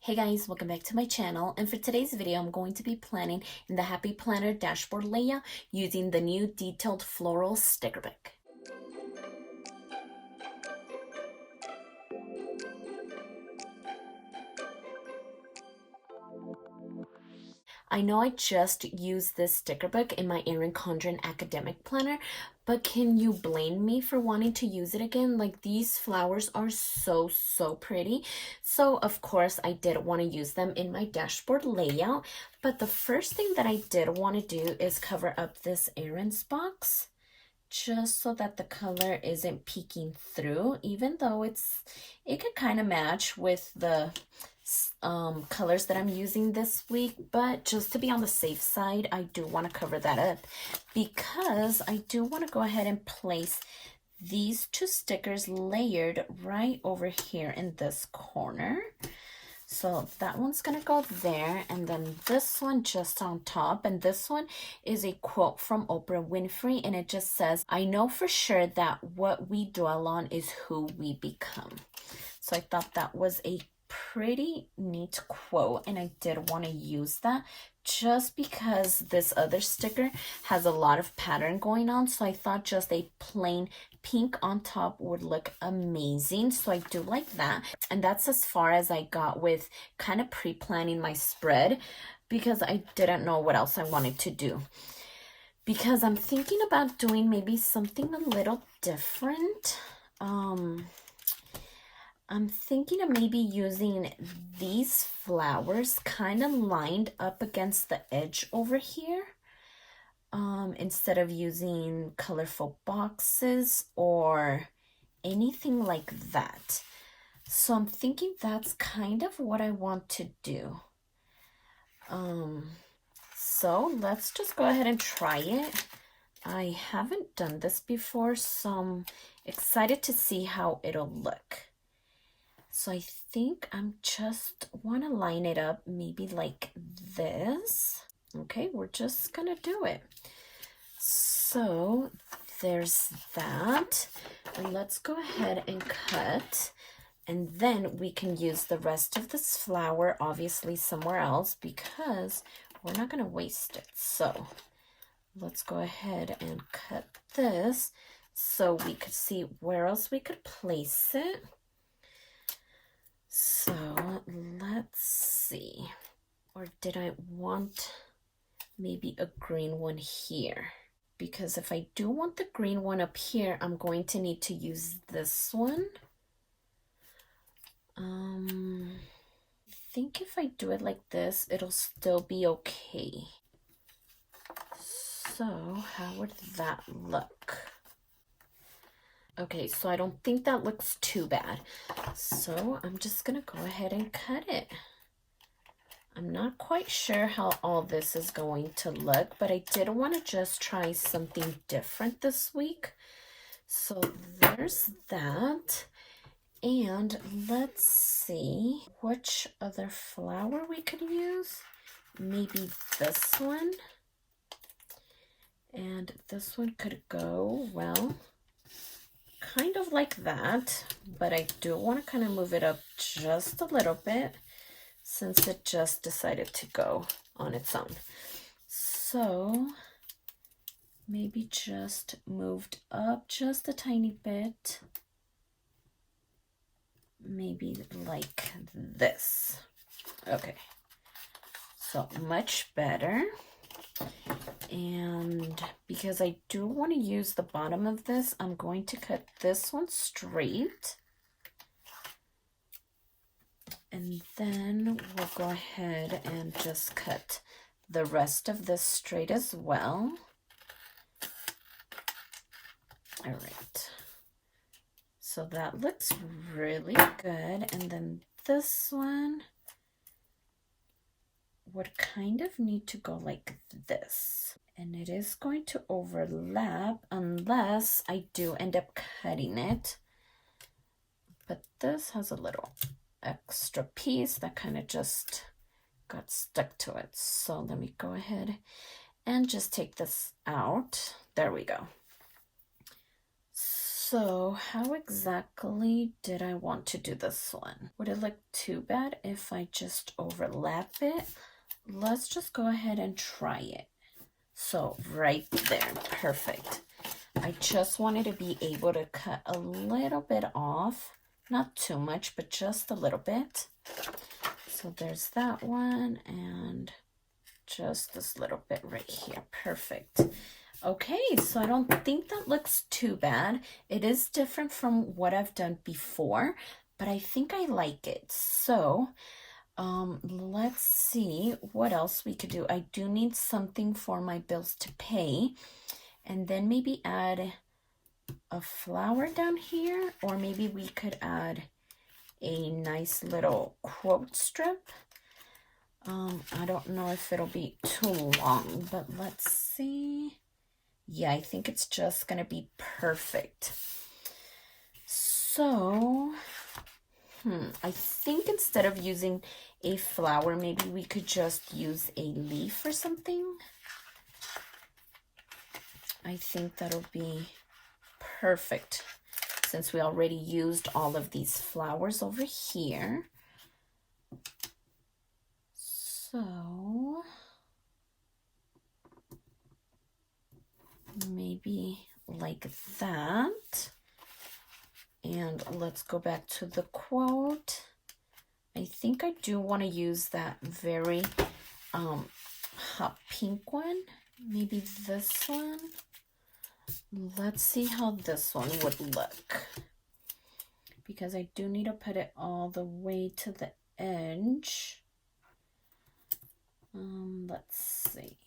Hey guys, welcome back to my channel, and for today's video I'm going to be planning in the Happy Planner dashboard layout using the new Detailed Florals sticker book. I know I just used this sticker book in my Erin Condren academic planner, but can you blame me for wanting to use it again? Like, these flowers are so pretty. So of course I did want to use them in my dashboard layout, but the first thing that I did want to do is cover up this Erin's box, just so that the color isn't peeking through, even though it could kind of match with the colors that I'm using this week, but just to be on the safe side, I do want to cover that up because I do want to go ahead and place these two stickers layered right over here in this corner. So that one's gonna go there, and then this one just on top, and this one is a quote from Oprah Winfrey, and it just says, "I know for sure that what we dwell on is who we become." So I thought that was a pretty neat quote, and I did want to use that just because this other sticker has a lot of pattern going on, so I thought just a plain pink on top would look amazing. So I do like that, and that's as far as I got with kind of pre-planning my spread because I didn't know what else I wanted to do, because I'm thinking about doing maybe something a little different. I'm thinking of maybe using these flowers kind of lined up against the edge over here, instead of using colorful boxes or anything like that. So I'm thinking that's kind of what I want to do. So let's just go ahead and try it. I haven't done this before, so I'm excited to see how it'll look. So I think I'm just want to line it up maybe like this. Okay, we're just gonna do it. So there's that. And let's go ahead and cut. And then we can use the rest of this flower obviously somewhere else because we're not gonna waste it. So let's go ahead and cut this so we could see where else we could place it. So let's see, or did I want maybe a green one here? Because if I do want the green one up here, I'm going to need to use this one. I think if I do it like this, it'll still be okay. So how would that look? Okay, so I don't think that looks too bad. So I'm just gonna go ahead and cut it. I'm not quite sure how all this is going to look, but I did want to just try something different this week. So there's that. And let's see which other flower we could use. Maybe this one. And this one could go, well, kind of like that, but I do want to kind of move it up just a little bit since it just decided to go on its own. So maybe just moved up just a tiny bit, maybe like this. Okay, so much better. And because I do want to use the bottom of this, I'm going to cut this one straight. And then we'll go ahead and just cut the rest of this straight as well. All right. So that looks really good. And then this one would kind of need to go like this. And it is going to overlap unless I do end up cutting it. But this has a little extra piece that kind of just got stuck to it. So let me go ahead and just take this out. There we go. So how exactly did I want to do this one? Would it look too bad if I just overlap it? Let's just go ahead and try it. So right there, perfect. I just wanted to be able to cut a little bit off, not too much, but just a little bit. So there's that one, and just this little bit right here. Perfect. Okay, so I don't think that looks too bad. It is different from what I've done before, but I think I like it. So let's see what else we could do. I do need something for my bills to pay, and then maybe add a flower down here, or maybe we could add a nice little quote strip. I don't know if it'll be too long, but let's see. Yeah, I think it's just gonna be perfect. So, I think instead of using a flower, maybe we could just use a leaf or something. I think that'll be perfect since we already used all of these flowers over here. So maybe like that. And let's go back to the quote. I think I do want to use that very hot pink one. Maybe this one. Let's see how this one would look, because I do need to put it all the way to the edge. Let's see.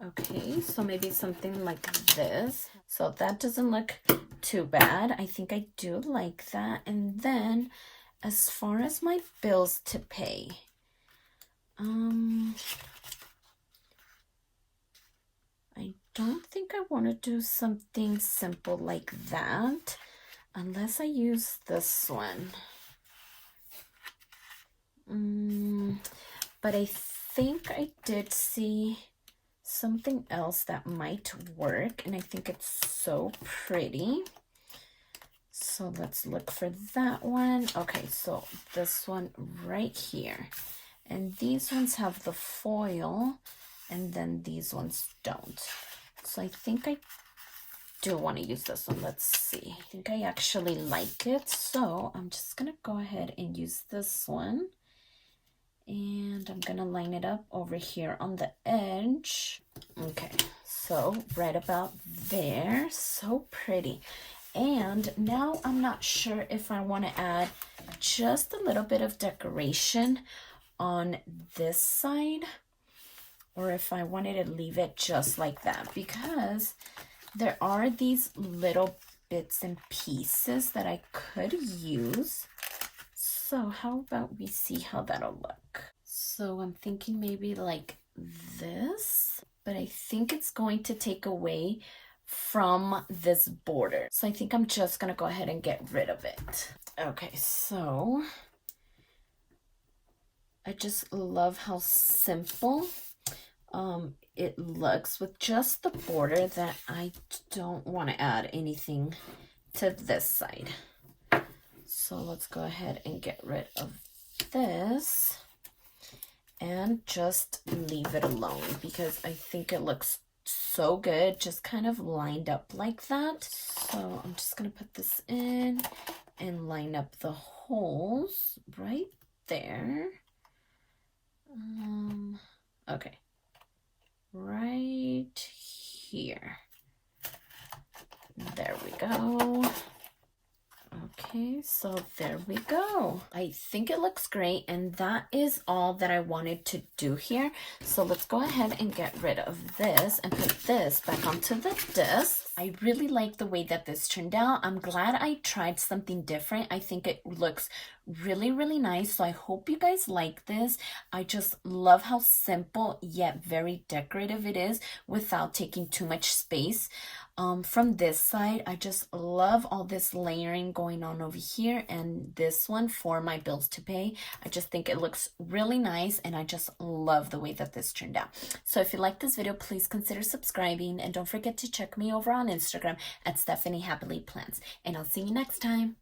Okay, so maybe something like this. So that doesn't look too bad. I think I do like that. And then as far as my bills to pay, I don't think I want to do something simple like that unless I use this one. But I think I did see something else that might work, and I think it's so pretty. So let's look for that one. Okay, so this one right here. And these ones have the foil, and then these ones don't. So I think I do want to use this one. Let's see. I think I actually like it. So I'm just going to go ahead and use this one. And I'm going to line it up over here on the edge. Okay, so right about there. So pretty. And now I'm not sure if I want to add just a little bit of decoration on this side, or if I wanted to leave it just like that, because there are these little bits and pieces that I could use. So how about we see how that'll look? So I'm thinking maybe like this, but I think it's going to take away from this border. So I think I'm just gonna go ahead and get rid of it. Okay, so I just love how simple it looks with just the border, that I don't want to add anything to this side. So let's go ahead and get rid of this and just leave it alone, because I think it looks so good just kind of lined up like that. So I'm just gonna put this in and line up the holes right there. Okay, right here. There we go. Okay, so there we go. I think it looks great, and that is all that I wanted to do here. So let's go ahead and get rid of this and put this back onto the disc. I really like the way that this turned out. I'm glad I tried something different. I think it looks really, really nice. So I hope you guys like this. I just love how simple yet very decorative it is without taking too much space. From this side, I just love all this layering going on over here, and this one for my bills to pay. I just think it looks really nice, and I just love the way that this turned out. So if you like this video, please consider subscribing, and don't forget to check me over on Instagram at Stephanie Happily Plans. And I'll see you next time.